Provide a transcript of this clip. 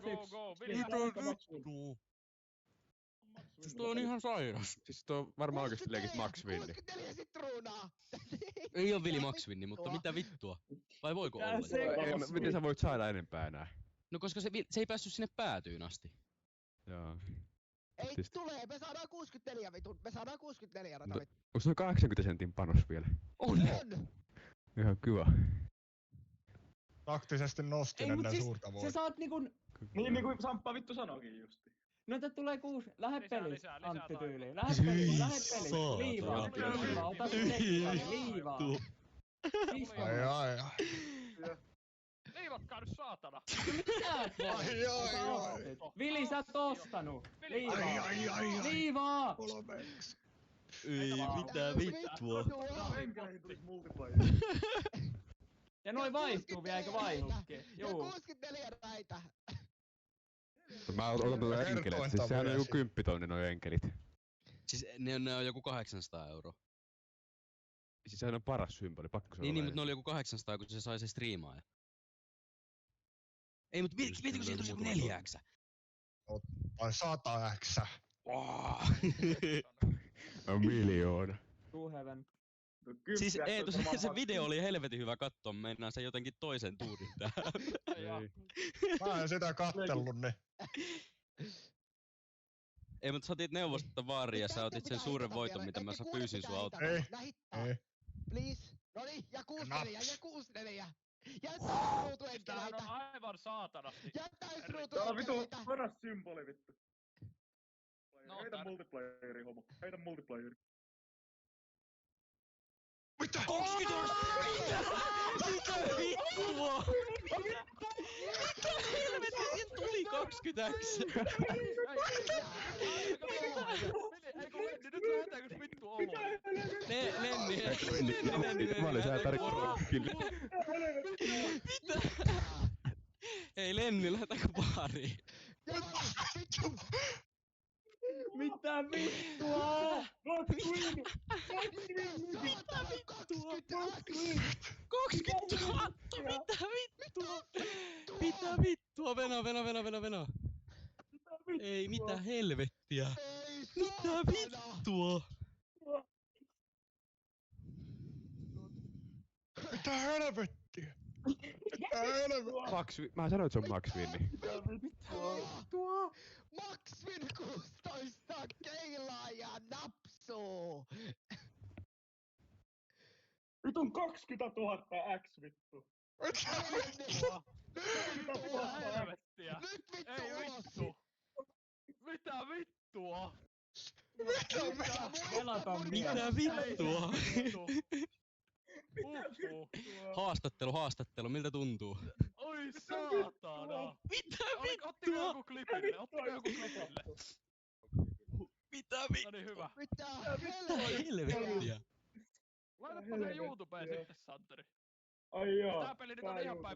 Go. Siis toi on ihan sairas. Siis toi on varmaan oikeesti legit Max Winni. 64 sitruunaa! Ei oo Vili Max Winni, mutta mitä vittua? Vai voiko olla? Miten sä voit saada enempää enää? No koska se ei päässyt sinne päätyyn asti. Joo. Ei tulee, me saadaan 64 vitun, me saadaan 64 rata vittu. Onks noin 80 sentin panos vielä? On! Ihan kiva. Taktisesti nostin ennen suurta voimaa. Sä saat niinkun... Niin kuin Samppa vittu sanoikin justi. No tää tulee 6. Lähde peliin, lisää Antti taivaa. tyyliin. Lähde peliin. Liivaa. Ota liivaa. Ai. Liivatkaa nyt saatana! Mitä et voi? Ai. Vili, sä et ostanut. Liivaa. Ai. Liivaa! Kolmeksi. Ei, mitä vittua? Enkäihin tulis multiplayer. Ja noi vaihtuu vielä, eikö vaihdukin? Ja Juu. 64 näitä. Mä otan tuota enkelit. Siis sehän on joku 10 000 noi enkelit. Siis ne on joku 800 €. Siis sehän on paras symboli, pakko se olla. Niin, mutta ne oli joku 800, kun se sai se striimaaja. Ei, mut mietitkö siihen tuli joku 4x? Vai 100x. On miljoona. True heaven. Siis se video oli helvetin hyvä katsoa, mennään sen jotenkin toisen tuurin tähän. Mä en sitä kattellut ne. Ei, mutta sä otit neuvostosta vaariin ja sä otit sen suuren voiton, mitä mä pyysin sun auton. Ei. Please. Noniin, ja 64. Jättäis ruutu Tämähän enkeleitä. on aivan saatanasti. Jättäis ruutu Tää on vittu enkeleitä. paras symboli vittu. No, Heitä multiplayeri, homo. Heitä multiplayeri. Mitä? 20 Mitä vittua? Mitä helvetin siihen tuli 20x? Nyt lähdetäänkö vittu Ouluun? Lenni. Mä olin sä tarkkaan. Mitä? Ei Lenni, lähdetäänkö baariin? Mitä vittua? Mitä vittua? 20 000! Mitä vittua? Mitä vittua? Venä. Ei, mitä helvettiä? Mitä vittua? Mitä helvettiä? Mä sanoin, että se on Max Winni. Max Win 16 keilaa ja napsuu. Vitun 20 000 X vittu. Mitä helvettiä? Nyt vittu Ei ulos. vittu. Mitä vittua? Pelataan Mitä vittua? Haastattelu, miltä tuntuu? Oi saatana! Mitä Ottiko joku klipille? Mitä No niin, hyvä. Mitä helvettiä? Laitapa se YouTubeen sitten, Santeri. Ai joo. Tää peli nyt on ihan päin